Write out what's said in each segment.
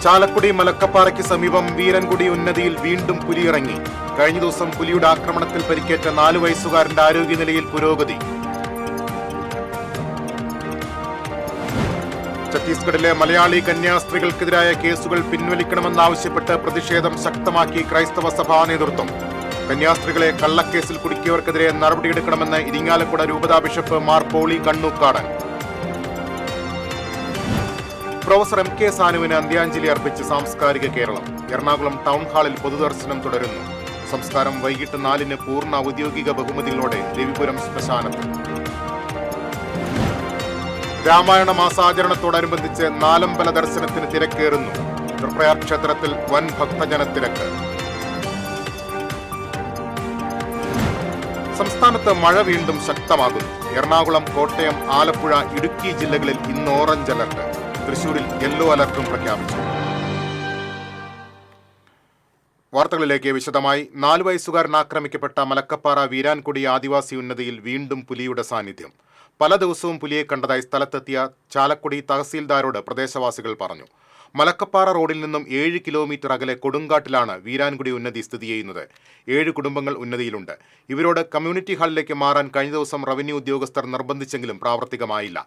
ചാലക്കുടി മലക്കപ്പാറയ്ക്ക് സമീപം വീരൻകുടി ഉന്നതിയിൽ വീണ്ടും പുലിയിറങ്ങി. കഴിഞ്ഞ ദിവസം പുലിയുടെ ആക്രമണത്തിൽ പരിക്കേറ്റ 4 വയസ്സുകാരന്റെ ആരോഗ്യനിലയിൽ പുരോഗതി. ഛത്തീസ്ഗഡിലെ മലയാളി കന്യാസ്ത്രീകൾക്കെതിരായ കേസുകൾ പിൻവലിക്കണമെന്നാവശ്യപ്പെട്ട് പ്രതിഷേധം ശക്തമാക്കി ക്രൈസ്തവ സഭാ നേതൃത്വം. കന്യാസ്ത്രീകളെ കള്ളക്കേസിൽ കുടുക്കിയവർക്കെതിരെ നടപടിയെടുക്കണമെന്ന് ഇരിങ്ങാലക്കുട രൂപതാ bishop Mar Poly Kannookadan. Professor M K സാനുവിന് അന്ത്യാഞ്ജലി അർപ്പിച്ച് സാംസ്കാരിക കേരളം. എറണാകുളം ടൗൺ ഹാളിൽ പൊതുദർശനം തുടരുന്നു. സംസ്കാരം വൈകിട്ട് 4-ന് പൂർണ്ണ ഔദ്യോഗിക ബഹുമതികളോടെ രവിപുരം ശ്മശാനത്തിൽ. രാമായണ മാസാചരണത്തോടനുബന്ധിച്ച് നാലമ്പല ദർശനത്തിന് തിരക്കേറുന്നു. തൃപ്രയാർ ക്ഷേത്രത്തിൽ വൻ ഭക്തജനത്തിരക്ക്. സംസ്ഥാനത്ത് മഴ വീണ്ടും ശക്തമാകുന്നു. എറണാകുളം, കോട്ടയം, ആലപ്പുഴ, ഇടുക്കി ജില്ലകളിൽ ഇന്ന് ഓറഞ്ച് അലർട്ട്. തൃശൂരിൽ യെല്ലോ അലർട്ടും പ്രഖ്യാപിച്ചു. വാർത്തകളിലേക്ക് വിശദമായി. 4 വയസ്സുകാരൻ ആക്രമിക്കപ്പെട്ട മലക്കപ്പാറ വീരാൻകുടി ആദിവാസി ഉന്നതിയിൽ വീണ്ടും പുലിയുടെ സാന്നിധ്യം. പല ദിവസവും പുലിയെ കണ്ടതായി സ്ഥലത്തെത്തിയ ചാലക്കുടി തഹസീൽദാരോട് പ്രദേശവാസികൾ പറഞ്ഞു. മലക്കപ്പാറ റോഡിൽ നിന്നും 7 കിലോമീറ്റർ അകലെ കൊടുങ്കാട്ടിലാണ് വീരാൻകുടി ഉന്നതി സ്ഥിതി ചെയ്യുന്നത്. 7 കുടുംബങ്ങൾ ഉന്നതിയിലുണ്ട്. ഇവരോട് കമ്മ്യൂണിറ്റി ഹാളിലേക്ക് മാറാൻ കഴിഞ്ഞ ദിവസം റവന്യൂ ഉദ്യോഗസ്ഥർ നിർബന്ധിച്ചെങ്കിലും പ്രാവർത്തികമായില്ല.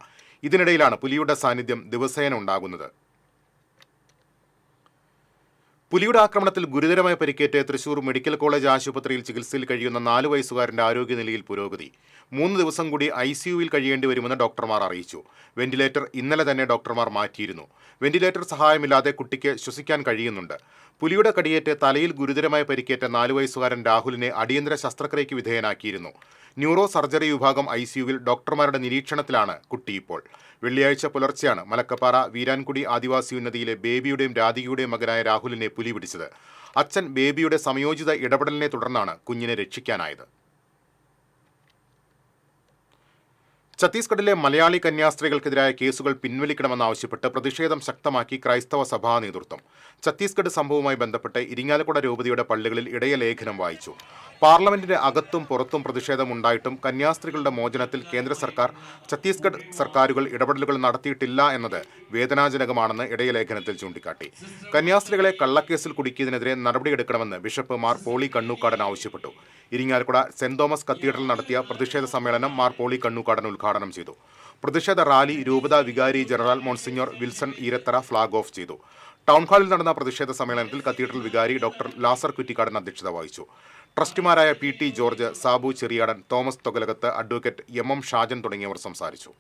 ഇതിനിടയിലാണ് പുലിയുടെ സാന്നിധ്യം ദിവസേന ഉണ്ടാകുന്നത്. പുലിയുടെ ആക്രമണത്തിൽ ഗുരുതരമായി പരിക്കേറ്റ് തൃശൂർ മെഡിക്കൽ കോളേജ് ആശുപത്രിയിൽ ചികിത്സയിൽ കഴിയുന്ന 4 വയസ്സുകാരന്റെ ആരോഗ്യനിലയിൽ പുരോഗതി. 3 ദിവസം കൂടി ICUവിൽ കഴിയേണ്ടി വരുമെന്ന് ഡോക്ടർമാർ അറിയിച്ചു. വെന്റിലേറ്റർ ഇന്നലെ തന്നെ ഡോക്ടർമാർ മാറ്റിയിരുന്നു. വെന്റിലേറ്റർ സഹായമില്ലാതെ കുട്ടിക്ക് ശ്വസിക്കാൻ കഴിയുന്നുണ്ട്. പുലിയുടെ കടിയേറ്റ് തലയിൽ ഗുരുതരമായി പരിക്കേറ്റ 4 വയസ്സുകാരൻ രാഹുലിനെ അടിയന്തര ശസ്ത്രക്രിയയ്ക്ക് വിധേയനാക്കിയിരുന്നു. ന്യൂറോ സർജറി വിഭാഗം ICUവിൽ ഡോക്ടർമാരുടെ നിരീക്ഷണത്തിലാണ് കുട്ടി ഇപ്പോൾ. വെള്ളിയാഴ്ച പുലർച്ചെയാണ് മലക്കപ്പാറ വീരാൻകുടി ആദിവാസി ഉന്നതിയിലെ ബേബിയുടെയും രാധികയുടെയും മകനായ രാഹുലിനെ പുലി പിടിച്ചത്. അച്ഛൻ ബേബിയുടെ സംയോജിത ഇടപെടലിനെ തുടർന്നാണ് കുഞ്ഞിനെ രക്ഷിക്കാനായത്. ഛത്തീസ്ഗഡിലെ മലയാളി കന്യാസ്ത്രീകൾക്കെതിരായ കേസുകൾ പിൻവലിക്കണമെന്നാവശ്യപ്പെട്ട് പ്രതിഷേധം ശക്തമാക്കി ക്രൈസ്തവ സഭാ നേതൃത്വം. ഛത്തീസ്ഗഡ് സംഭവവുമായി ബന്ധപ്പെട്ട് ഇരിങ്ങാലക്കുട രൂപതയുടെ പള്ളികളിൽ ഇടയലേഖനം വായിച്ചു. പാർലമെന്റിന്റെ അകത്തും പുറത്തും പ്രതിഷേധമുണ്ടായിട്ടും കന്യാസ്ത്രീകളുടെ മോചനത്തിൽ കേന്ദ്ര സർക്കാർ, ഛത്തീസ്ഗഡ് സർക്കാരുകൾ ഇടപെടലുകൾ നടത്തിയിട്ടില്ല എന്നത് വേദനാജനകമാണെന്ന് ഇടയലേഖനത്തിൽ ചൂണ്ടിക്കാട്ടി. കന്യാസ്ത്രീകളെ കള്ളക്കേസിൽ കുടുക്കിയതിനെതിരെ നടപടിയെടുക്കണമെന്ന് ബിഷപ്പ് മാർ പോളി കണ്ണൂക്കാടൻ ആവശ്യപ്പെട്ടു. ഇരിങ്ങാലക്കുട സെന്റ് തോമസ് കത്തീഡ്രൽ നടത്തിയ പ്രതിഷേധ സമ്മേളനം മാർ പോളി കണ്ണൂക്കാടൻ ഉദ്ഘാടനം ചെയ്തു. പ്രതിഷേധ റാലി രൂപതാ വികാരി general monsignor Wilson Eerathara flag off ചെയ്തു. ടൗൺഹാളിൽ നടന്ന പ്രതിഷേധ സമ്മേളനത്തിൽ കത്തീഡ്രൽ വികാരി ഡോക്ടർ ലാസർ കുറ്റിക്കാടൻ അധ്യക്ഷത വഹിച്ചു. ട്രസ്റ്റിമാരായ PT George, Sabu Cheriyadan, Thomas Thokalakath, advocate MM Shajan തുടങ്ങിയവർ സംസാരിച്ചു.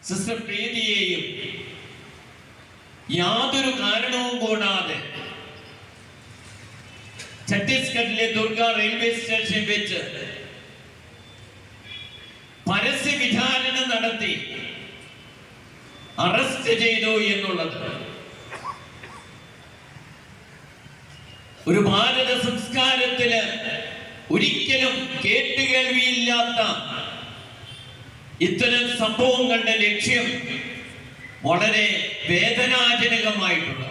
സിസ്റ്റർ പ്രീതിയെയും യാതൊരു കാരണവും കൂടാതെ ഛത്തീസ്ഗഡിലെ ദുർഗ റെയിൽവേ സ്റ്റേഷൻ വെച്ച് പരസ്യ വിചാരണ നടത്തി അറസ്റ്റ് ചെയ്തു എന്നുള്ളത് ഒരു ഭാരത സംസ്കാരത്തിന് ഒരിക്കലും കേട്ടുകേൾവിയില്ലാത്ത ഇത്തരം സംഭവങ്ങളുടെ ലക്ഷ്യം വളരെ വേദനാജനകമായിട്ടുണ്ട്.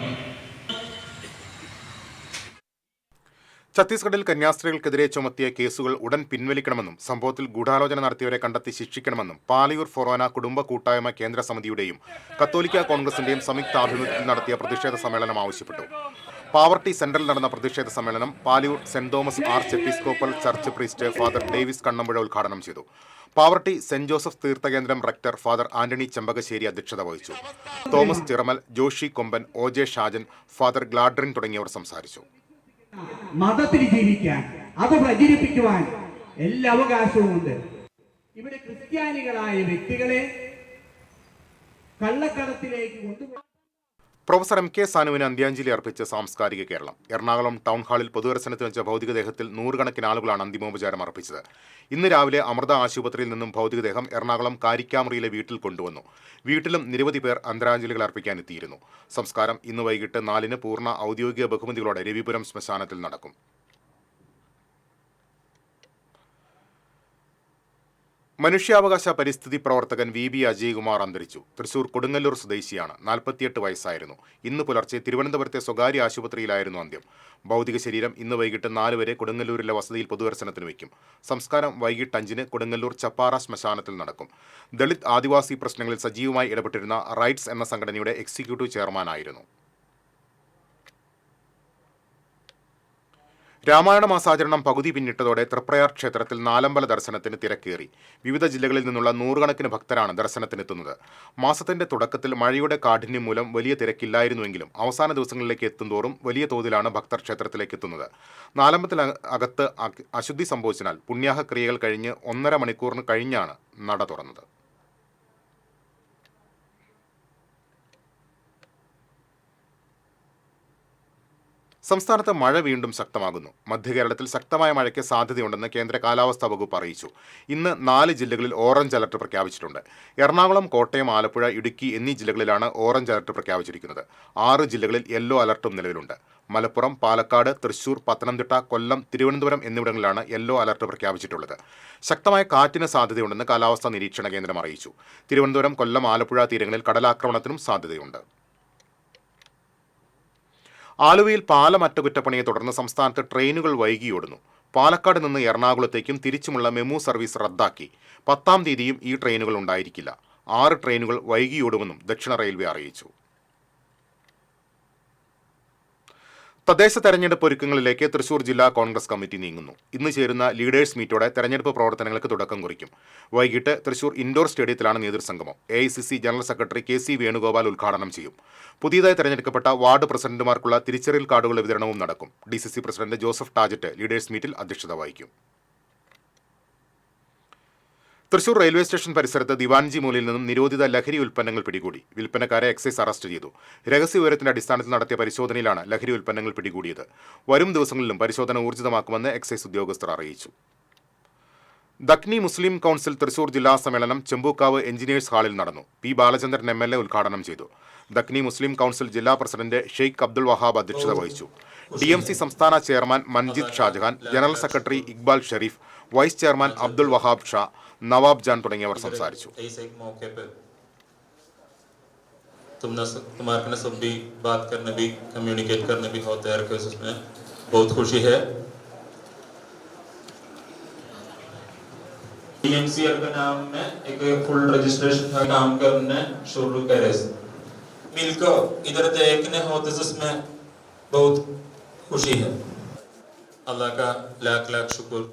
ഛത്തീസ്ഗഡിൽ കന്യാസ്ത്രീകൾക്കെതിരെ ചുമത്തിയ കേസുകൾ ഉടൻ പിൻവലിക്കണമെന്നും സംഭവത്തിൽ ഗൂഢാലോചന നടത്തിയവരെ കണ്ടെത്തി ശിക്ഷിക്കണമെന്നും പാലിയൂർ ഫൊറോന കുടുംബ കൂട്ടായ്മ കേന്ദ്ര സമിതിയുടെയും കത്തോലിക്ക കോൺഗ്രസിന്റെയും സംയുക്ത ആഭിമുഖ്യത്തിൽ നടത്തിയ പ്രതിഷേധ സമ്മേളനം ആവശ്യപ്പെട്ടു. പാവർട്ടി സെന്ററിൽ നടന്ന പ്രതിഷേധ സമ്മേളനം Palayur saint Thomas arch episcopal church priest father Davis Kannampuzha ഉദ്ഘാടനം ചെയ്തു. പാവർട്ടി സെന്റ് ജോസഫ് തീർത്ഥകേന്ദ്രം റക്ടർ ഫാദർ ആന്റണി ചെമ്പകശ്ശേരി അധ്യക്ഷത വഹിച്ചു. തോമസ് ചിറമൽ, ജോഷി കൊമ്പൻ, OJ ഷാജൻ, ഫാദർ ഗ്ലാഡ്രിൻ തുടങ്ങിയവർ സംസാരിച്ചു. മതത്തിൽ ജീവിക്കാൻ, അത് പ്രചരിപ്പിക്കുവാൻ എല്ലാ അവകാശവും ഉണ്ട്. ഇവിടെ ക്രിസ്ത്യാനികളായ വ്യക്തികളെ കള്ളക്കടത്തിലേക്ക് കൊണ്ടുപോയി. പ്രൊഫസർ എം കെ സാനുവിന് അന്ത്യാഞ്ജലി അർപ്പിച്ച് സാംസ്കാരിക കേരളം. എറണാകുളം ടൗൺ ഹാളിൽ പൊതുദർശനത്തിന് വെച്ച ഭൗതികദേഹത്തിൽ 100 ആളുകളാണ് അന്തിമോപചാരം അർപ്പിച്ചത്. ഇന്ന് രാവിലെ അമൃത ആശുപത്രിയിൽ നിന്നും ഭൗതികദേഹം എറണാകുളം കാരിക്കാമുറിയിലെ വീട്ടിൽ കൊണ്ടുവന്നു. വീട്ടിലും നിരവധി പേർ ആദരാഞ്ജലികൾ അർപ്പിക്കാൻ എത്തിയിരുന്നു. സംസ്കാരം ഇന്ന് വൈകിട്ട് 4-ന് പൂർണ്ണ ഔദ്യോഗിക ബഹുമതികളോടെ രവിപുരം ശ്മശാനത്തിൽ നടക്കും. മനുഷ്യാവകാശ പരിസ്ഥിതി പ്രവർത്തകൻ VB അജയ്കുമാർ അന്തരിച്ചു. തൃശൂർ കൊടുങ്ങല്ലൂർ സ്വദേശിയാണ്. 48 വയസ്സായിരുന്നു. ഇന്ന് പുലർച്ചെ തിരുവനന്തപുരത്തെ സ്വകാര്യ ആശുപത്രിയിലായിരുന്നു അന്ത്യം. ഭൗതിക ശരീരം ഇന്ന് വൈകിട്ട് 4 വരെ കൊടുങ്ങല്ലൂരിലെ വസതിയിൽ പൊതുദർശനത്തിന് വയ്ക്കും. സംസ്കാരം വൈകിട്ട് 5-ന് കൊടുങ്ങല്ലൂർ ചപ്പാറ ശ്മശാനത്തിൽ നടക്കും. ദളിത് ആദിവാസി പ്രശ്നങ്ങളിൽ സജീവമായി ഇടപെട്ടിരുന്ന റൈറ്റ്സ് എന്ന സംഘടനയുടെ എക്സിക്യൂട്ടീവ് ചെയർമാനായിരുന്നു. രാമായണ മാസാചരണം പകുതി പിന്നിട്ടതോടെ തൃപ്രയാർ ക്ഷേത്രത്തിൽ നാലമ്പല ദർശനത്തിന് തിരക്കേറി. വിവിധ ജില്ലകളിൽ നിന്നുള്ള നൂറുകണക്കിന് ഭക്തരാണ് ദർശനത്തിനെത്തുന്നത്. മാസത്തിന്റെ തുടക്കത്തിൽ മഴയുടെ കാഠിന്യം മൂലം വലിയ തിരക്കില്ലായിരുന്നുവെങ്കിലും അവസാന ദിവസങ്ങളിലേക്ക് എത്തുന്തോറും വലിയ തോതിലാണ് ഭക്തർ ക്ഷേത്രത്തിലേക്ക് എത്തുന്നത്. നാലമ്പലത്തിനകത്ത് അശുദ്ധി സംഭവിച്ചതിനാൽ പുണ്യാഹ ക്രിയകൾ കഴിഞ്ഞ് 1.5 മണിക്കൂറിന് കഴിഞ്ഞാണ് നട തുറന്നത്. സംസ്ഥാനത്ത് മഴ വീണ്ടും ശക്തമാകുന്നു. മധ്യകേരളത്തിൽ ശക്തമായ മഴയ്ക്ക് സാധ്യതയുണ്ടെന്ന് കേന്ദ്ര കാലാവസ്ഥാ വകുപ്പ് അറിയിച്ചു. ഇന്ന് 4 ജില്ലകളിൽ ഓറഞ്ച് അലർട്ട് പ്രഖ്യാപിച്ചിട്ടുണ്ട്. എറണാകുളം, കോട്ടയം, ആലപ്പുഴ, ഇടുക്കി എന്നീ ജില്ലകളിലാണ് ഓറഞ്ച് അലർട്ട് പ്രഖ്യാപിച്ചിരിക്കുന്നത്. 6 ജില്ലകളിൽ യെല്ലോ അലർട്ടും നിലവിലുണ്ട്. മലപ്പുറം, പാലക്കാട്, തൃശൂർ, പത്തനംതിട്ട, കൊല്ലം, തിരുവനന്തപുരം എന്നിവിടങ്ങളിലാണ് യെല്ലോ അലർട്ട് പ്രഖ്യാപിച്ചിട്ടുള്ളത്. ശക്തമായ കാറ്റിന് സാധ്യതയുണ്ടെന്ന് കാലാവസ്ഥാ നിരീക്ഷണ കേന്ദ്രം അറിയിച്ചു. തിരുവനന്തപുരം, കൊല്ലം, ആലപ്പുഴ തീരങ്ങളിൽ കടലാക്രമണത്തിനും സാധ്യതയുണ്ട്. ആലുവയിൽ പാലം അറ്റകുറ്റപ്പണിയെ തുടർന്ന് സംസ്ഥാനത്ത് ട്രെയിനുകൾ വൈകിയോടുന്നു. പാലക്കാട് നിന്ന് എറണാകുളത്തേക്കും തിരിച്ചുമുള്ള മെമു സർവീസ് റദ്ദാക്കി. 10-ാം തീയതിയും ഈ ട്രെയിനുകൾ ഉണ്ടായിരിക്കില്ല. 6 ട്രെയിനുകൾ വൈകിയോടുമെന്നും ദക്ഷിണ റെയിൽവേ അറിയിച്ചു. തദ്ദേശ തെരഞ്ഞെടുപ്പ് ഒരുക്കങ്ങളിലേക്ക് തൃശൂർ ജില്ലാ കോൺഗ്രസ് കമ്മിറ്റി നീങ്ങുന്നു. ഇന്ന് ചേരുന്ന ലീഡേഴ്സ് മീറ്റോടെ തെരഞ്ഞെടുപ്പ് പ്രവർത്തനങ്ങൾക്ക് തുടക്കം കുറിക്കും. വൈകിട്ട് തൃശൂർ ഇൻഡോർ സ്റ്റേഡിയത്തിലാണ് നേതൃസംഗമം. AICC general secretary KC Venugopal ഉദ്ഘാടനം ചെയ്യും. പുതിയതായി തെരഞ്ഞെടുക്കപ്പെട്ട വാർഡ് പ്രസിഡന്റുമാർക്കുള്ള തിരിച്ചറിയൽ കാർഡുകളുടെ വിതരണവും നടക്കും. DCC പ്രസിഡന്റ് ജോസഫ് ടാജറ്റ് ലീഡേഴ്സ് മീറ്റിൽ അധ്യക്ഷത വഹിക്കും. തൃശൂർ റെയിൽവേ സ്റ്റേഷൻ പരിസരത്ത് ദിവാൻജി മൂലയിൽ നിന്നും നിരോധിത ലഹരി ഉൽപ്പന്നങ്ങൾ പിടികൂടി. വിൽപ്പനക്കാരെ എക്സൈസ് അറസ്റ്റ് ചെയ്തു. രഹസ്യ വിവരത്തിന്റെ അടിസ്ഥാനത്തിൽ നടത്തിയ പരിശോധനയിലാണ് ലഹരി ഉൽപ്പന്നങ്ങൾ പിടികൂടിയത്. വരും ദിവസങ്ങളിലും പരിശോധന ഊർജിതമാക്കുമെന്ന് എക്സൈസ് ഉദ്യോഗസ്ഥർ അറിയിച്ചു. ദക്നി മുസ്ലിം കൗൺസിൽ തൃശൂർ ജില്ലാ സമ്മേളനം ചെമ്പൂക്കാവ് എഞ്ചിനീയേഴ്സ് ഹാളിൽ നടന്നു. P. ബാലചന്ദ്രൻ MLA ഉദ്ഘാടനം ചെയ്തു. ദക്നി മുസ്ലിം കൗൺസിൽ ജില്ലാ പ്രസിഡന്റ് ഷെയ്ഖ് അബ്ദുൾ വഹാബ് അധ്യക്ഷത വഹിച്ചു. DMC സംസ്ഥാന chairman Manjid Shajahan, general secretary Iqbal Sharif, vice chairman Abdul Wahab Shah, Nawab Jan തുടങ്ങിയവർ സംസാരിച്ചു. तुम्हारे ने सब भी बात करने भी कम्युनिकेट करने भी होते हैं उसमें बहुत खुशी है. DMCL के नाम में एक फुल रजिस्ट्रेशन का काम करने शुरू करे. मिलकर इधर देखने होते जिसमें बहुत खुशी है. अल्लाह का लाख लाख शुक्र.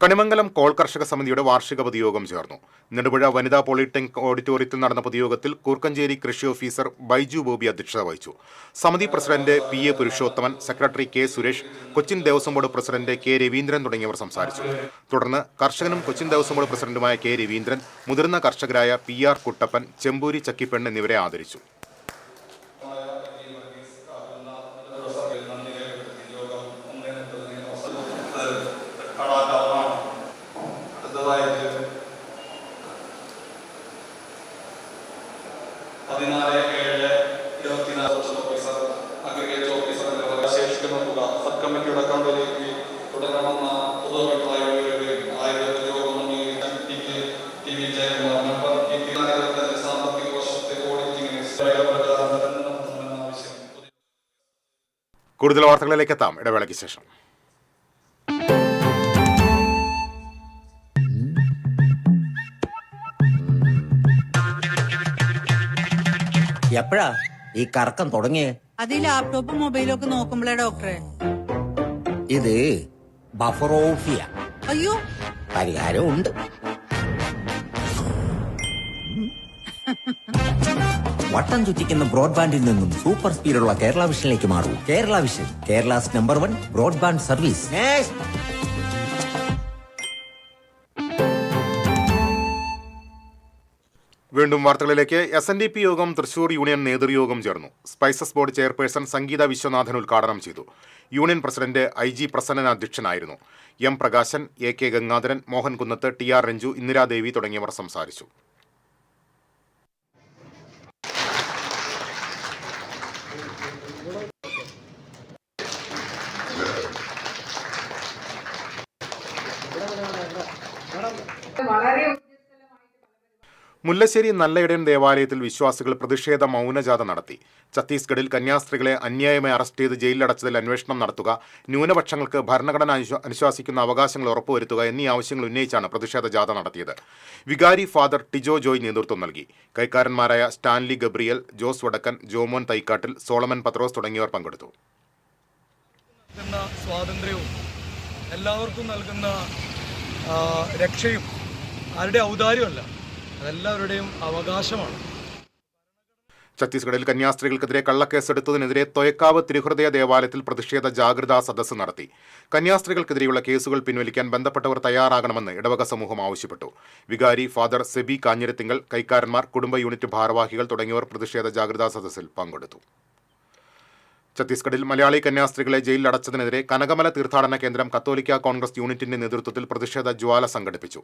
കണിമംഗലം കോൾ കർഷക സമിതിയുടെ വാർഷിക പൊതുയോഗം ചേർന്നു. നെടുപുഴ വനിതാ പോളിടെക്നിക് ഓഡിറ്റോറിയത്തിൽ നടന്ന പൊതുയോഗത്തിൽ കൂർക്കഞ്ചേരി കൃഷി ഓഫീസർ ബൈജു ബോബി അധ്യക്ഷത വഹിച്ചു. സമിതി president PA Purushothaman, secretary K. Suresh, Cochin Devaswom board president K. Raveendran തുടങ്ങിയവർ സംസാരിച്ചു. തുടർന്ന് കർഷകനും കൊച്ചിൻ ദേവസ്വം ബോർഡ് പ്രസിഡന്റുമായ K. രവീന്ദ്രൻ, മുതിർന്ന കർഷകരായ PR കുട്ടപ്പൻ, ചെമ്പൂരി ചക്കിപ്പെണ്ണ് എന്നിവരെ ആദരിച്ചു. കമ്മിറ്റിയുടെ അക്കൗണ്ടിലേക്ക് തുടരണമെന്ന പൊതു അഭിപ്രായം സാമ്പത്തിക വർഷത്തെ ഓഡിറ്റിംഗിന് കൂടുതൽ വാർത്തകളിലേക്ക് എത്താം ഇടവേളയ്ക്ക് ശേഷം. എപ്പോഴാ ഈ കറക്കം തുടങ്ങിയേ? അത് ഈ ലാപ്ടോപ്പും മൊബൈലും ഒക്കെ നോക്കുമ്പോഴേ ഡോക്ടറെ. ഇത് ബഫറോഫിയ. അയ്യോ, പരിഹാരം ഉണ്ട്. വട്ടം ചുറ്റിക്കുന്ന ബ്രോഡ്ബാൻഡിൽ നിന്നും സൂപ്പർ സ്പീഡുള്ള കേരള വിഷനിലേക്ക് മാറൂ. Kerala vision, Kerala's number 1 broadband service. വീണ്ടും വാർത്തകളിലേക്ക്. SNDP യോഗം തൃശൂർ യൂണിയൻ നേതൃയോഗം ചേർന്നു. Spices board chairperson Sangeetha Viswanathan ഉദ്ഘാടനം ചെയ്തു. യൂണിയൻ പ്രസിഡന്റ് IG പ്രസന്നൻ അധ്യക്ഷനായിരുന്നു. M. പ്രകാശൻ, AK ഗംഗാധരൻ, മോഹൻ കുന്നത്ത്, TR രഞ്ജു, ഇന്ദിരാദേവി തുടങ്ങിയവർ സംസാരിച്ചു. മുല്ലശ്ശേരി നല്ലയിടയൻ ദേവാലയത്തിൽ വിശ്വാസികൾ പ്രതിഷേധ മൗനജാഥ നടത്തി. ഛത്തീസ്ഗഡിൽ കന്യാസ്ത്രീകളെ അന്യായമായി അറസ്റ്റ് ചെയ്ത് ജയിലിലടച്ചതിൽ അന്വേഷണം നടത്തുക, ന്യൂനപക്ഷങ്ങൾക്ക് ഭരണഘടന അനുശാസിക്കുന്ന അവകാശങ്ങൾ ഉറപ്പുവരുത്തുക എന്നീ ആവശ്യങ്ങൾ ഉന്നയിച്ചാണ് പ്രതിഷേധ ജാഥ നടത്തിയത്. വികാരി ഫാദർ ടിജോ ജോയ് നേതൃത്വം നൽകി. കൈക്കാരന്മാരായ സ്റ്റാൻലി ഗബ്രിയൽ, ജോസ് വടക്കൻ, ജോമോൻ തൈക്കാട്ടിൽ, സോളമൻ പത്രോസ് തുടങ്ങിയവർ പങ്കെടുത്തു. സ്വാതന്ത്ര്യവും എല്ലാവർക്കും നൽകുന്ന രക്ഷയും ആരുടെ ഔദാര്യമല്ല, അതെല്ലാവരുടെയും അവകാശമാണ്. ഛത്തീസ്ഗഡിൽ കന്യാസ്ത്രീകൾക്കെതിരെ കള്ളക്കേസെടുത്തതിനെതിരെ തൊയക്കാവ് തിരുഹൃദയ ദേവാലയത്തിൽ പ്രതിഷേധ ജാഗ്രതാ സദസ്സ് നടത്തി. കന്യാസ്ത്രീകൾക്കെതിരെയുള്ള കേസുകൾ പിൻവലിക്കാൻ ബന്ധപ്പെട്ടവർ തയ്യാറാകണമെന്ന് ഇടവക സമൂഹം ആവശ്യപ്പെട്ടു. വികാരി ഫാദർ സെബി കാഞ്ഞിരത്തിങ്കൽ, കൈക്കാരന്മാർ, കുടുംബ യൂണിറ്റ് ഭാരവാഹികൾ തുടങ്ങിയവർ പ്രതിഷേധ ജാഗ്രതാ സദസ്സിൽ പങ്കെടുത്തു. ഛത്തീസ്ഗഡിൽ മലയാളി കന്യാസ്ത്രീകളെ ജയിലിലടച്ചതിനെതിരെ കനകമല തീർത്ഥാടന കേന്ദ്രം കത്തോലിക്ക കോൺഗ്രസ് യൂണിറ്റിന്റെ നേതൃത്വത്തിൽ പ്രതിഷേധ ജ്വാല സംഘടിപ്പിച്ചു.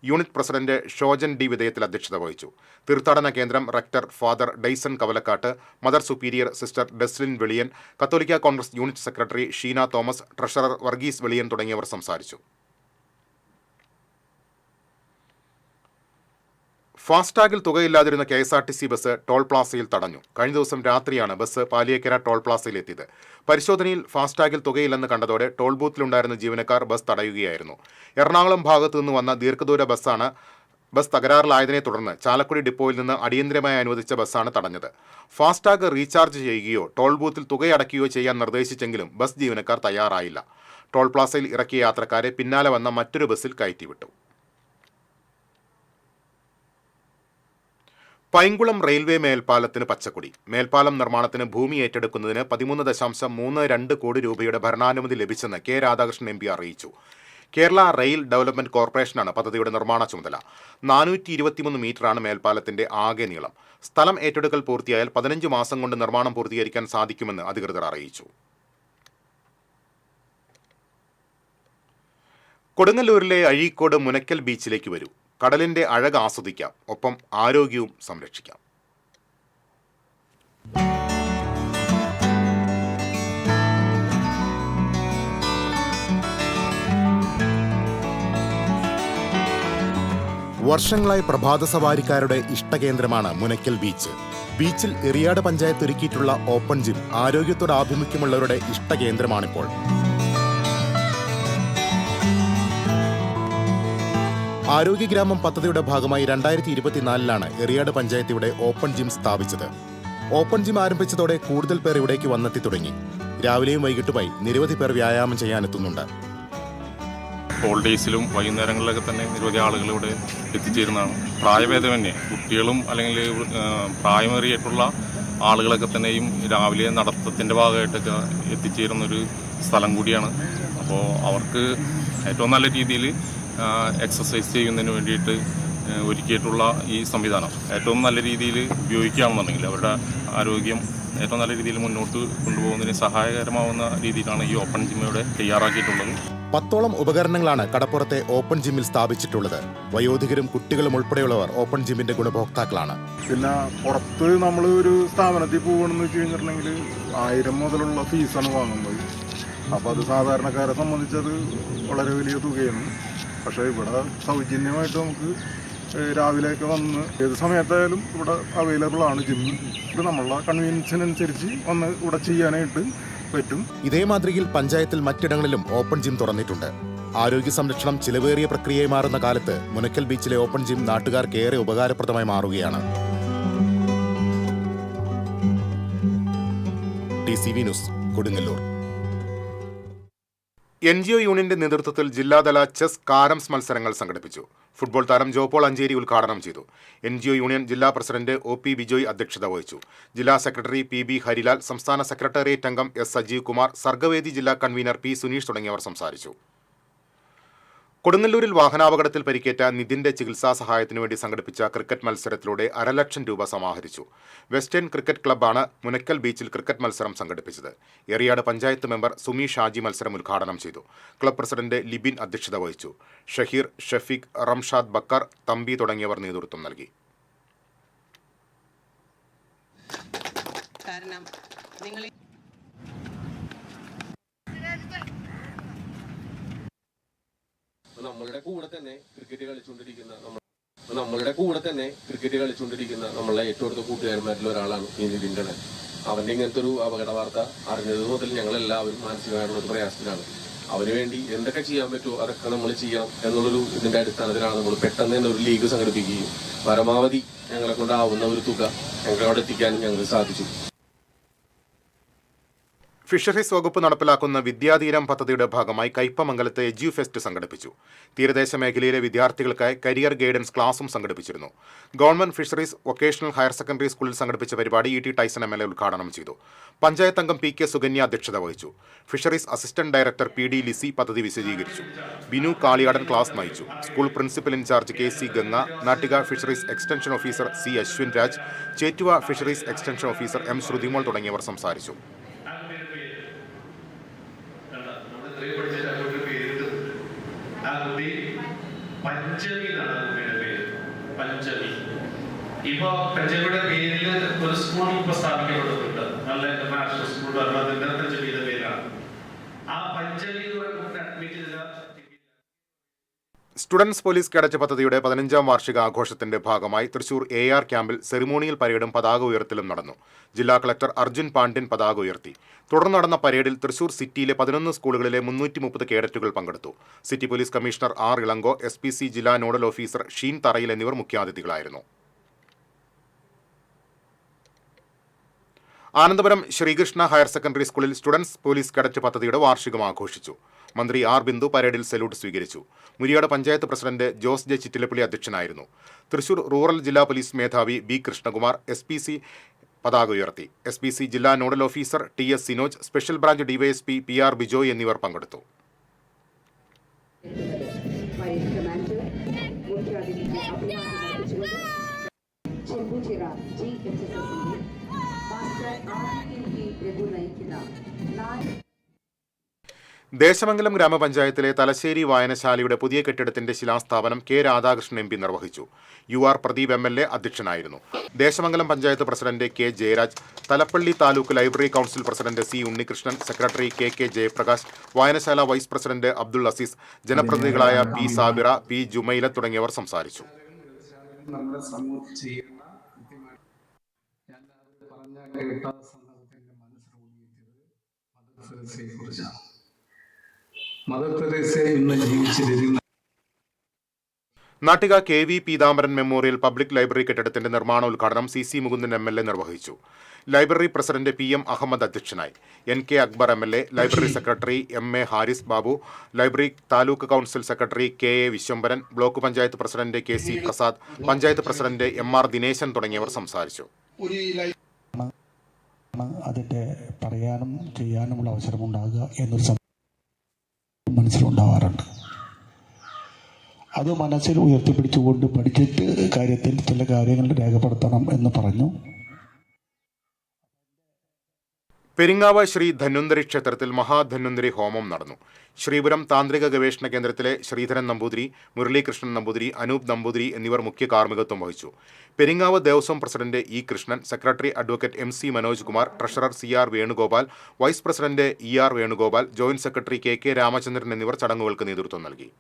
യൂണിറ്റ് പ്രസിഡന്റ് ഷോജൻ ഡി വിധേയത്തിൽ അധ്യക്ഷത വഹിച്ചു. തീർത്ഥാടന കേന്ദ്രം rector father Dyson Kavalakkat, mother superior sister Deslin Veliyan, Catholic congress unit secretary Sheena Thomas, treasurer Varghese Veliyan തുടങ്ങിയവർ സംസാരിച്ചു. ഫാസ്ടാഗിൽ തുകയില്ലാതിരുന്ന KSRTC ബസ് ടോൾ പ്ലാസയിൽ തടഞ്ഞു. കഴിഞ്ഞ ദിവസം രാത്രിയാണ് ബസ് പാലിയേക്കര ടോൾ പ്ലാസയിൽ എത്തിയത്. പരിശോധനയിൽ ഫാസ്ടാഗിൽ തുകയില്ലെന്ന് കണ്ടതോടെ ടോൾ ബൂത്തിലുണ്ടായിരുന്ന ജീവനക്കാർ ബസ് തടയുകയായിരുന്നു. എറണാകുളം ഭാഗത്തു നിന്ന് വന്ന ദീർഘദൂര ബസ്സാണ്. ബസ് തകരാറിലായതിനെ തുടർന്ന് ചാലക്കുടി ഡിപ്പോയിൽ നിന്ന് അടിയന്തരമായി അനുവദിച്ച ബസ്സാണ് തടഞ്ഞത്. ഫാസ്ടാഗ് റീചാർജ് ചെയ്യുകയോ ടോൾ ബൂത്തിൽ തുകയടയ്ക്കുകയോ ചെയ്യാൻ നിർദ്ദേശിച്ചെങ്കിലും ബസ് ജീവനക്കാർ തയ്യാറായില്ല. ടോൾ പ്ലാസയിൽ ഇറക്കിയ യാത്രക്കാരെ പിന്നാലെ വന്ന മറ്റൊരു ബസ്സിൽ കയറ്റിവിട്ടു. പൈങ്കുളം റെയിൽവേ മേൽപ്പാലത്തിന് പച്ചക്കൊടി. മേൽപ്പാലം നിർമ്മാണത്തിന് ഭൂമി ഏറ്റെടുക്കുന്നതിന് 13.32 കോടി രൂപയുടെ ഭരണാനുമതി ലഭിച്ചെന്ന് കെ രാധാകൃഷ്ണൻ MP അറിയിച്ചു. കേരള റെയിൽ ഡെവലപ്മെന്റ് കോർപ്പറേഷനാണ് പദ്ധതിയുടെ നിർമ്മാണ ചുമതല. 423 മീറ്ററാണ് മേൽപ്പാലത്തിന്റെ ആകെ നീളം. സ്ഥലം ഏറ്റെടുക്കൽ പൂർത്തിയായാൽ 15 മാസം കൊണ്ട് നിർമ്മാണം പൂർത്തീകരിക്കാൻ സാധിക്കുമെന്ന് അധികൃതർ അറിയിച്ചു. കൊടുങ്ങല്ലൂരിലെ അഴീക്കോട് മുനക്കൽ ബീച്ചിലേക്ക് വരൂ. കടലിന്റെ അഴക് ആസ്വദിക്കാം, ഒപ്പം ആരോഗ്യവും സംരക്ഷിക്കാം. വർഷങ്ങളായി പ്രഭാത സവാരിക്കാരുടെ ഇഷ്ടകേന്ദ്രമാണ് മുനക്കൽ ബീച്ച്. ബീച്ചിൽ എറിയാട് പഞ്ചായത്ത് ഒരുക്കിയിട്ടുള്ള ഓപ്പൺ ജിം ആരോഗ്യത്തോട് ആഭിമുഖ്യമുള്ളവരുടെ ഇഷ്ടകേന്ദ്രമാണിപ്പോൾ. ആരോഗ്യഗ്രാമം പദ്ധതിയുടെ ഭാഗമായി 2024 എറിയാട് പഞ്ചായത്ത് ഇവിടെ ഓപ്പൺ ജിം സ്ഥാപിച്ചത്. ഓപ്പൺ ജിം ആരംഭിച്ചതോടെ കൂടുതൽ പേർ ഇവിടേക്ക് വന്നെത്തി തുടങ്ങി. രാവിലെയും വൈകിട്ടുമായി നിരവധി പേർ വ്യായാമം ചെയ്യാനെത്തുന്നുണ്ട്. ഹോളിഡേയ്സിലും വൈകുന്നേരങ്ങളിലൊക്കെ തന്നെ നിരവധി ആളുകൾ ഇവിടെ എത്തിച്ചേരുന്നതാണ്. പ്രായഭേദമന്യേ കുട്ടികളും അല്ലെങ്കിൽ പ്രായമേറിയിട്ടുള്ള ആളുകളൊക്കെ തന്നെയും രാവിലെ നടത്തത്തിൻ്റെ ഭാഗമായിട്ടൊക്കെ എത്തിച്ചേരുന്നൊരു സ്ഥലം കൂടിയാണ്. അപ്പോൾ അവർക്ക് ഏറ്റവും നല്ല രീതിയിൽ എക്സസൈസ് ചെയ്യുന്നതിന് വേണ്ടിയിട്ട് ഒരുക്കിയിട്ടുള്ള ഈ സംവിധാനം ഏറ്റവും നല്ല രീതിയിൽ ഉപയോഗിക്കുകയാണെന്നുണ്ടെങ്കിൽ അവരുടെ ആരോഗ്യം ഏറ്റവും നല്ല രീതിയിൽ മുന്നോട്ട് കൊണ്ടുപോകുന്നതിന് സഹായകരമാവുന്ന രീതിയിലാണ് ഈ ഓപ്പൺ ജിം ഇവിടെ തയ്യാറാക്കിയിട്ടുള്ളത്. 10ഓളം ഉപകരണങ്ങളാണ് കടപ്പുറത്തെ ഓപ്പൺ ജിമ്മിൽ സ്ഥാപിച്ചിട്ടുള്ളത്. വയോധികരും കുട്ടികളും ഉൾപ്പെടെയുള്ളവർ ഓപ്പൺ ജിമ്മിന്റെ ഗുണഭോക്താക്കളാണ്. പിന്നെ പുറത്ത് നമ്മൾ ഒരു സ്ഥാപനത്തിൽ പോകണമെന്ന് വെച്ച് കഴിഞ്ഞിട്ടുണ്ടെങ്കിൽ 1000 മുതലുള്ള ഫീസാണ് വാങ്ങുന്നത്. അപ്പോൾ അത് സാധാരണക്കാരെ സംബന്ധിച്ചത് വളരെ വലിയ തുകയാണ്. പക്ഷേ ഇവിടെ സൗജന്യമായിട്ട് നമുക്ക് രാവിലെയൊക്കെ വന്ന് ഏത് സമയത്തായാലും ഇവിടെ അവൈലബിൾ ആണ് ജിം. ഇത് നമ്മളുടെ കൺവീനിയൻസിനനുസരിച്ച് വന്ന് ഇവിടെ ചെയ്യാനായിട്ട് പറ്റും. ഇതേ മാതൃകയിൽ പഞ്ചായത്തിൽ മറ്റിടങ്ങളിലും ഓപ്പൺ ജിം തുറന്നിട്ടുണ്ട്. ആരോഗ്യ സംരക്ഷണം ചിലവേറിയ പ്രക്രിയയായി മാറുന്ന കാലത്ത് മുനക്കൽ ബീച്ചിലെ ഓപ്പൺ ജിം നാട്ടുകാർക്ക് ഏറെ ഉപകാരപ്രദമായി മാറുകയാണ്. TCV news, Kodungallur. NGO യൂണിയന്റെ നേതൃത്വത്തിൽ ജില്ലാതല ചെസ് കാരംസ് മത്സരങ്ങൾ സംഘടിപ്പിച്ചു. ഫുട്ബോൾ താരം ജോപോൾ അഞ്ചേരി ഉദ്ഘാടനം ചെയ്തു. NGO യൂണിയൻ ജില്ലാ പ്രസിഡന്റ് OP ബിജോയ് അധ്യക്ഷത വഹിച്ചു. ജില്ലാ സെക്രട്ടറി PB ഹരിലാൽ, സംസ്ഥാന സെക്രട്ടേറിയറ്റ് അംഗം S സജീവ് കുമാർ, സർഗവേദി ജില്ലാ കൺവീനർ P സുനീഷ് തുടങ്ങിയവർ സംസാരിച്ചു. കൊടുങ്ങല്ലൂരിൽ വാഹനാപകടത്തിൽ പരിക്കേറ്റ നിതിന്റെ ചികിത്സാ സഹായത്തിനു വേണ്ടി സംഘടിപ്പിച്ച ക്രിക്കറ്റ് മത്സരത്തിലൂടെ 500,000 രൂപ സമാഹരിച്ചു. വെസ്റ്റേൺ ക്രിക്കറ്റ് ക്ലബ്ബാണ് മുനക്കൽ ബീച്ചിൽ ക്രിക്കറ്റ് മത്സരം സംഘടിപ്പിച്ചത്. എറിയാട് പഞ്ചായത്ത് മെമ്പർ സുമി ഷാജി മത്സരം ഉദ്ഘാടനം ചെയ്തു. ക്ലബ്ബ് പ്രസിഡന്റ് ലിബിൻ അധ്യക്ഷത വഹിച്ചു. ഷഹീർ, ഷഫീഖ്, റംഷാദ് ബക്കർ, തമ്പി തുടങ്ങിയവർ നേതൃത്വം നൽകി. നമ്മളുടെ കൂടെ തന്നെ ക്രിക്കറ്റ് കളിച്ചുകൊണ്ടിരിക്കുന്ന നമ്മളുടെ കൂടെ തന്നെ ക്രിക്കറ്റ് കളിച്ചുകൊണ്ടിരിക്കുന്ന നമ്മളെ ഏറ്റവും അടുത്ത കൂട്ടുകാരന്മാരിൽ ഒരാളാണ് ഈ നിതിൻ കണ്ണൻ. അവന്റെ ഇങ്ങനത്തെ ഒരു അപകട വാർത്ത അറിഞ്ഞത് മുതൽ ഞങ്ങളെല്ലാവരും മാനസികമായിട്ടുള്ള ഒരു പ്രയാസത്തിലാണ്. അവന് വേണ്ടി എന്തൊക്കെ ചെയ്യാൻ പറ്റുമോ അതൊക്കെ നമ്മൾ ചെയ്യണം എന്നുള്ളൊരു ഇതിന്റെ അടിസ്ഥാനത്തിലാണ് നമ്മൾ പെട്ടെന്ന് തന്നെ ഒരു ലീഗ് സംഘടിപ്പിക്കുകയും പരമാവധി ഞങ്ങളെ കൊണ്ടാവുന്ന ഒരു തുക ഞങ്ങളവിടെ എത്തിക്കാനും ഞങ്ങൾക്ക് സാധിച്ചു. ഫിഷറീസ് വകുപ്പ് നടപ്പിലാക്കുന്ന വിദ്യാധീരം പദ്ധതിയുടെ ഭാഗമായി കയ്പമംഗലത്ത് എജ്യുഫെസ്റ്റ് സംഘടിപ്പിച്ചു. തീരദേശ മേഖലയിലെ വിദ്യാർത്ഥികൾക്കായി കരിയർ ഗൈഡൻസ് ക്ലാസും സംഘടിപ്പിച്ചിരുന്നു. Government fisheries vocational higher secondary സ്കൂളിൽ സംഘടിപ്പിച്ച പരിപാടി ഇ ടി ടൈസൺ MLA ഉദ്ഘാടനം ചെയ്തു. പഞ്ചായത്ത് അംഗം PK സുകന്യ അധ്യക്ഷത വഹിച്ചു. Fisheries assistant director PD Lissy പദ്ധതി വിശദീകരിച്ചു. ബിനു കാളിയാടൻ ക്ലാസ് നയിച്ചു. School principal incharge KC Ganga, Nattika fisheries extension officer C Ashwin Raj, Chettuva fisheries extension officer M Sruthimol തുടങ്ങിയവർ സംസാരിച്ചു. പഞ്ചമി എന്നാണ് കുട്ടിയുടെ പേര്. പഞ്ചമി ഇപ്പൊ പഞ്ചമിയുടെ പേരിൽ ഒരു സ്കൂൾ ഇപ്പൊ സ്ഥാപിക്കപ്പെട്ടിട്ടുണ്ട്. നല്ല ഇന്റർനാഷണൽ സ്കൂൾ അതിന്റെ പഞ്ചമിയുടെ പേരാണ്. ആ പഞ്ചമി എന്ന് പറയുന്നത് അഡ്മിറ്റ് ചെയ്ത സ്റ്റുഡൻസ് പോലീസ് കേഡറ്റ് പദ്ധതിയുടെ 15ാം വാർഷിക ആഘോഷത്തിന്റെ ഭാഗമായി തൃശൂർ AR ക്യാമ്പിൽ സെറിമോണിയൽ പരേഡും പതാക ഉയർത്തലും നടന്നു. ജില്ലാ കളക്ടർ അർജുൻ പാണ്ഡ്യൻ പതാക ഉയർത്തി. തുടർന്ന് നടന്ന പരേഡിൽ തൃശൂർ സിറ്റിയിലെ 11 സ്കൂളുകളിലെ 330 കേഡറ്റുകൾ പങ്കെടുത്തു. City police commissioner R Ilango, SPC ജില്ലാ നോഡൽ ഓഫീസർ ഷീൻ തറയിൽ എന്നിവർ മുഖ്യാതിഥികളായിരുന്നു. ആനന്ദപുരം ശ്രീകൃഷ്ണ ഹയർ സെക്കൻഡറി സ്കൂളിൽ സ്റ്റുഡൻസ് പോലീസ് കേഡറ്റ് പദ്ധതിയുടെ വാർഷികം ആഘോഷിച്ചു. മന്ത്രി R ബിന്ദു പരേഡിൽ സല്യൂട്ട് സ്വീകരിച്ചു. മുരിയാട് പഞ്ചായത്ത് പ്രസിഡന്റ് ജോസ് ജെ ചിറ്റിലപ്പള്ളി അധ്യക്ഷനായിരുന്നു. തൃശൂർ റൂറൽ ജില്ലാ പോലീസ് മേധാവി B കൃഷ്ണകുമാർ SPC പതാക ഉയർത്തി. SPC ജില്ലാ nodal officer TS Sinoj, special branch DYSP PR Bijoy എന്നിവർ പങ്കെടുത്തു. ദേശമംഗലം ഗ്രാമപഞ്ചായത്തിലെ തലശ്ശേരി വായനശാലയുടെ പുതിയ കെട്ടിടത്തിന്റെ ശിലാസ്ഥാപനം K രാധാകൃഷ്ണൻ MP നിർവഹിച്ചു. UR പ്രദീപ് MLA അധ്യക്ഷനായിരുന്നു. Desamangalam panchayat president K Jayaraj, Thalappilly taluk library council president C Unnikrishnan, secretary KK Jayaprakash, വായനശാല വൈസ് പ്രസിഡന്റ് അബ്ദുൾ അസീസ്, ജനപ്രതിനിധികളായ P സാബിറ, P ജുമൈല തുടങ്ങിയവർ സംസാരിച്ചു. Nattika KV Peethambaran memorial public library കെട്ടിടത്തിന്റെ നിർമ്മാണോദ്ഘാടനം CC മുകുന്ദൻ MLA നിർവഹിച്ചു. ലൈബ്രറി പ്രസിഡന്റ് PM അഹമ്മദ് അധ്യക്ഷനായി. NK Akbar MLA, library secretary MA Haris Babu, library taluk council secretary KA Viswambharan, block panchayat president KC Prasad, panchayat president MR Dineshan തുടങ്ങിയവർ സംസാരിച്ചു. അതിന്റെ പറയാനും ചെയ്യാനുമുള്ള അവസരമുണ്ടാകുക എന്നൊരു മനസ്സിലുണ്ടാവാറുണ്ട്. അത് മനസ്സിൽ ഉയർത്തിപ്പിടിച്ചുകൊണ്ട് ബഡ്ജറ്റ് കാര്യത്തിൽ ചില കാര്യങ്ങൾ രേഖപ്പെടുത്തണം എന്ന് പറഞ്ഞു. പെരിങ്ങാവ് ശ്രീ ധന്വന്തരി ക്ഷേത്രത്തിൽ മഹാധന്വന്തരി ഹോമം നടന്നു. ശ്രീപുരം താന്ത്രിക ഗവേഷണ കേന്ദ്രത്തിലെ ശ്രീധരൻ നമ്പൂതിരി, മുരളീകൃഷ്ണൻ നമ്പൂതിരി, അനൂപ് നമ്പൂതിരി എന്നിവർ മുഖ്യ കാർമ്മികത്വം വഹിച്ചു. Peringavu Devaswom president E Krishnan, secretary advocate MC Manoj Kumar, treasurer CR Venugopal, vice president ER Venugopal, joint secretary KK Ramachandran എന്നിവർ ചടങ്ങുകൾക്ക് നേതൃത്വം നൽകി.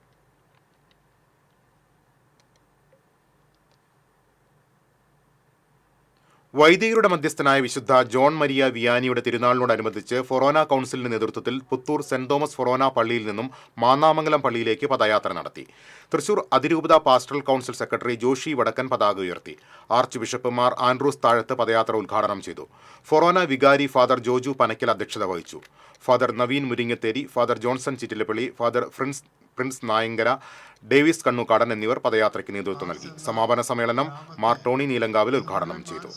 വൈദികരുടെ മധ്യസ്ഥനായ വിശുദ്ധ ജോൺ മരിയ വിയാനിയുടെ തിരുനാളിനോടനുബന്ധിച്ച് ഫൊറോന കൗൺസിലിന്റെ നേതൃത്വത്തിൽ പുത്തൂർ സെന്റ് തോമസ് ഫൊറോന പള്ളിയിൽ നിന്നും മാന്നാമംഗലം പള്ളിയിലേക്ക് പദയാത്ര നടത്തി. തൃശൂർ അതിരൂപത പാസ്റ്ററൽ കൗൺസിൽ സെക്രട്ടറി ജോഷി വടക്കൻ പതാക ഉയർത്തി. ആർച്ച് ബിഷപ്പ് മാർ ആൻഡ്രൂസ് താഴത്ത് പദയാത്ര ഉദ്ഘാടനം ചെയ്തു. ഫൊറോന വികാരി ഫാദർ ജോജു പനക്കൽ അധ്യക്ഷത വഹിച്ചു. Father Naveen Muringatheri, father Johnson Chittilappilly, father Prince Nayankara, Davis Kannukadan എന്നിവർ പദയാത്രയ്ക്ക് നേതൃത്വം നൽകി. സമാപന സമ്മേളനം മാർ ടോണി നീലങ്കാവിൽ ഉദ്ഘാടനം ചെയ്തു.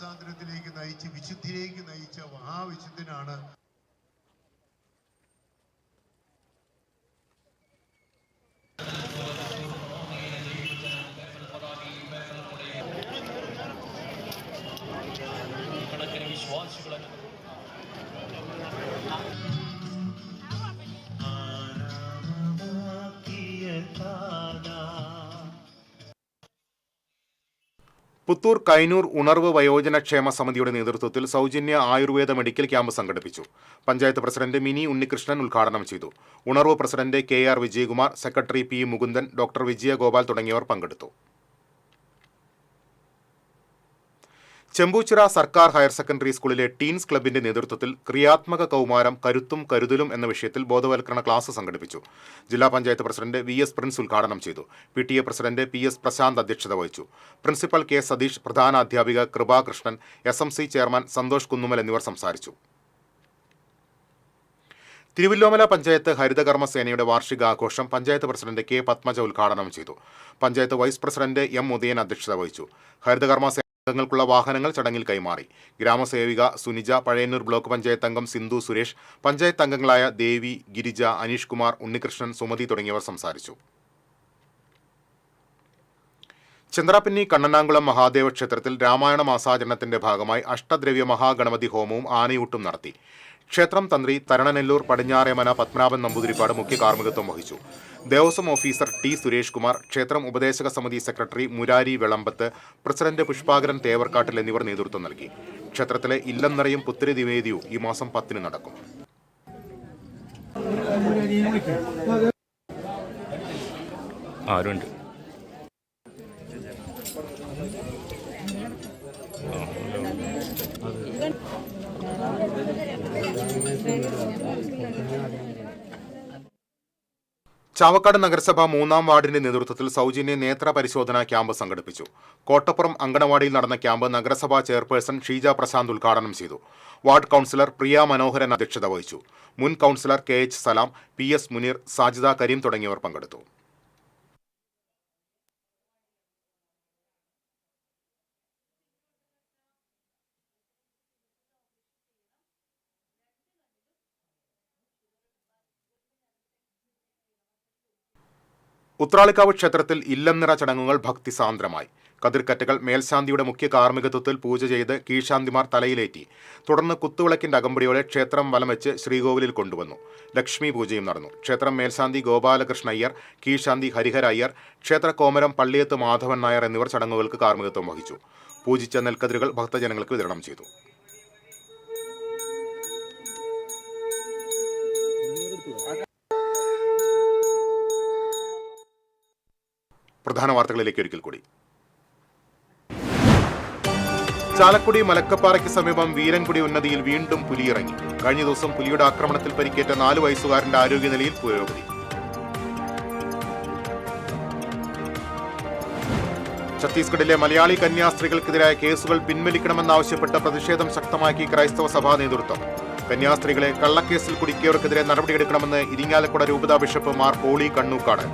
പുത്തൂർ കൈനൂർ ഉണർവ് വയോജനക്ഷേമ സമിതിയുടെ നേതൃത്വത്തിൽ സൗജന്യ ആയുർവേദ മെഡിക്കൽ ക്യാമ്പ് സംഘടിപ്പിച്ചു. പഞ്ചായത്ത് പ്രസിഡന്റ് മിനി ഉണ്ണികൃഷ്ണൻ ഉദ്ഘാടനം ചെയ്തു. Unarvu president KR Vijayakumar, secretary P Mukundan, doctor Vijayagopal തുടങ്ങിയവർ പങ്കെടുത്തു. ചെമ്പൂച്ചിറ സർക്കാർ ഹയർ സെക്കൻഡറി സ്കൂളിലെ ടീൻസ് ക്ലബിന്റെ നേതൃത്വത്തിൽ ക്രിയാത്മക കൗമാരം കരുത്തും കരുതലും എന്ന വിഷയത്തിൽ ബോധവൽക്കരണ ക്ലാസ് സംഘടിപ്പിച്ചു. ജില്ലാ പഞ്ചായത്ത് പ്രസിഡന്റ് VS പ്രിൻസ് ഉദ്ഘാടനം ചെയ്തു. PTA പ്രസിഡന്റ് PS പ്രശാന്ത് അധ്യക്ഷത വഹിച്ചു. പ്രിൻസിപ്പൽ K സതീഷ്, പ്രധാന അധ്യാപിക കൃപാകൃഷ്ണൻ, SMC ചെയർമാൻ സന്തോഷ് കുന്നുമൽ എന്നിവർ സംസാരിച്ചു. തിരുവല്ലോമല പഞ്ചായത്ത് ഹരിതകർമ്മ സേനയുടെ വാർഷികാഘോഷം പഞ്ചായത്ത് പ്രസിഡന്റ് K പത്മജ ഉദ്ഘാടനം ചെയ്തു. Panchayat vice president M Udayan അധ്യക്ഷത വഹിച്ചു. ഹരിതകർമ്മ അംഗങ്ങൾക്കുള്ള വാഹനങ്ങൾ ചടങ്ങിൽ കൈമാറി. ഗ്രാമസേവിക സുനിജ, പഴയന്നൂർ ബ്ലോക്ക് പഞ്ചായത്ത് അംഗം സിന്ധു സുരേഷ്, പഞ്ചായത്ത് അംഗങ്ങളായ ദേവി, ഗിരിജ, അനീഷ് കുമാർ, ഉണ്ണികൃഷ്ണൻ, സുമതി തുടങ്ങിയവർ സംസാരിച്ചു. ചന്ദ്രാപിന്നി കണ്ണനാങ്കുളം മഹാദേവ ക്ഷേത്രത്തിൽ രാമായണ മാസാചരണത്തിന്റെ ഭാഗമായി അഷ്ടദ്രവ്യ മഹാഗണപതി ഹോമവും ആനയൂട്ടും നടത്തി. ക്ഷേത്രം തന്ത്രി തരണനെല്ലൂർ പടിഞ്ഞാറേമന പത്മനാഭൻ നമ്പൂതിരിപ്പാട് മുഖ്യ കാർമ്മികത്വം വഹിച്ചു. ദേവസ്വം ഓഫീസർ T സുരേഷ് കുമാർ, ക്ഷേത്രം ഉപദേശക സമിതി സെക്രട്ടറി മുരാരി വെളമ്പത്ത്, പ്രസിഡന്റ് പുഷ്പാകരൻ തേവർക്കാട്ടിൽ എന്നിവർ നേതൃത്വം നൽകി. ക്ഷേത്രത്തിലെ ഇല്ലംനിറയും പുത്തരി നിവേദ്യവും ഈ മാസം 10 നടക്കും. ആരുണ്ട്? ചാവക്കാട് നഗരസഭ 3-ാം വാർഡിന്റെ നേതൃത്വത്തിൽ സൗജന്യ നേത്ര പരിശോധനാ ക്യാമ്പ് സംഘടിപ്പിച്ചു. കോട്ടപ്പുറം അങ്കണവാടിയിൽ നടന്ന ക്യാമ്പ് നഗരസഭാ ചെയർപേഴ്സൺ ഷീജ പ്രശാന്ത് ഉദ്ഘാടനം ചെയ്തു. വാർഡ് കൗൺസിലർ പ്രിയ മനോഹരൻ അധ്യക്ഷത വഹിച്ചു. മുൻ കൗൺസിലർ KH സലാം, PS മുനീർ, സാജിദ കരീം തുടങ്ങിയവർ പങ്കെടുത്തു. ഉത്രാളിക്കാവ് ക്ഷേത്രത്തിൽ ഇല്ലംനിറ ചടങ്ങുകൾ ഭക്തിസാന്ദ്രമായി. കതിർക്കറ്റകൾ മേൽശാന്തിയുടെ മുഖ്യ കാർമ്മികത്വത്തിൽ പൂജ ചെയ്ത് കീഴ്ശാന്തിമാർ തലയിലേറ്റി. തുടർന്ന് കുത്തുവിളക്കിന്റെ അകമ്പടിയോടെ ക്ഷേത്രം വലം വെച്ച് ശ്രീകോവിലിൽ കൊണ്ടുവന്നു. ലക്ഷ്മി പൂജയും നടന്നു. ക്ഷേത്രം മേൽശാന്തി ഗോപാലകൃഷ്ണ അയ്യർ, കീഴ്ശാന്തി ഹരിഹര അയ്യർ, ക്ഷേത്ര കോമരം പള്ളിയത്ത് മാധവൻ നായർ എന്നിവർ ചടങ്ങുകൾക്ക് കാർമ്മികത്വം വഹിച്ചു. പൂജിച്ച നെൽക്കതിരുകൾ ഭക്തജനങ്ങൾക്ക് വിതരണം ചെയ്തു. പ്രധാന വാർത്തകളിലേക്ക് ഒരിക്കൽ കൂടി. ചാലക്കുടി മലക്കപ്പാറയ്ക്ക് സമീപം വീരൻകുടി ഉന്നതിയിൽ വീണ്ടും പുലിയിറങ്ങി. കഴിഞ്ഞ ദിവസം പുലിയുടെ ആക്രമണത്തിൽ പരിക്കേറ്റ 4 വയസ്സുകാരന്റെ ആരോഗ്യനിലയിൽ പുരോഗതി. ഛത്തീസ്ഗഡിലെ മലയാളി കന്യാസ്ത്രീകൾക്കെതിരായ കേസുകൾ പിൻവലിക്കണമെന്നാവശ്യപ്പെട്ട് പ്രതിഷേധം ശക്തമാക്കി ക്രൈസ്തവ സഭാ നേതൃത്വം. കന്യാസ്ത്രീകളെ കള്ളക്കേസിൽ കുടുക്കിയവർക്കെതിരെ നടപടിയെടുക്കണമെന്ന് ഇരിങ്ങാലക്കുട രൂപതാ bishop Mar Poly Kannookad.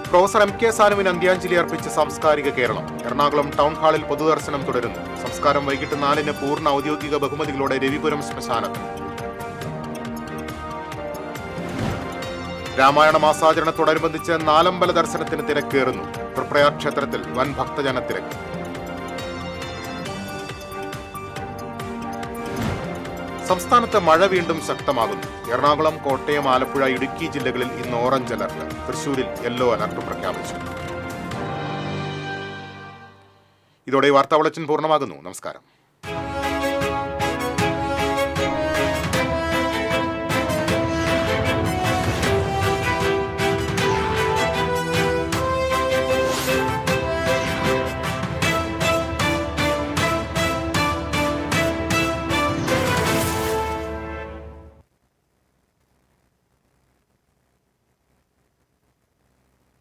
Professor MK സാനുവിന് അന്ത്യാഞ്ജലി അർപ്പിച്ച് സാംസ്കാരിക കേരളം. എറണാകുളം ടൗൺ ഹാളിൽ പൊതുദർശനം തുടരുന്നു. സംസ്കാരം വൈകിട്ട് 4-ന് പൂർണ്ണ ഔദ്യോഗിക ബഹുമതികളോടെ രവിപുരം ശ്മശാനത്തിൽ. രാമായണ മാസാചരണത്തോടനുബന്ധിച്ച് നാലമ്പല ദർശനത്തിന് തിരക്കേറുന്നു. തൃപ്രയാർ ക്ഷേത്രത്തിൽ വൻ ഭക്തജനത്തിരക്ക്. സംസ്ഥാനത്ത് മഴ വീണ്ടും ശക്തമാകുന്നു. എറണാകുളം, കോട്ടയം, ആലപ്പുഴ, ഇടുക്കി ജില്ലകളിൽ ഇന്ന് ഓറഞ്ച് അലർട്ട്. തൃശൂരിൽ യെല്ലോ അലർട്ട് പ്രഖ്യാപിച്ചു. ഇതോടെ വാർത്താ ബുള്ളറ്റിൻ പൂർണ്ണമാകുന്നു. നമസ്കാരം.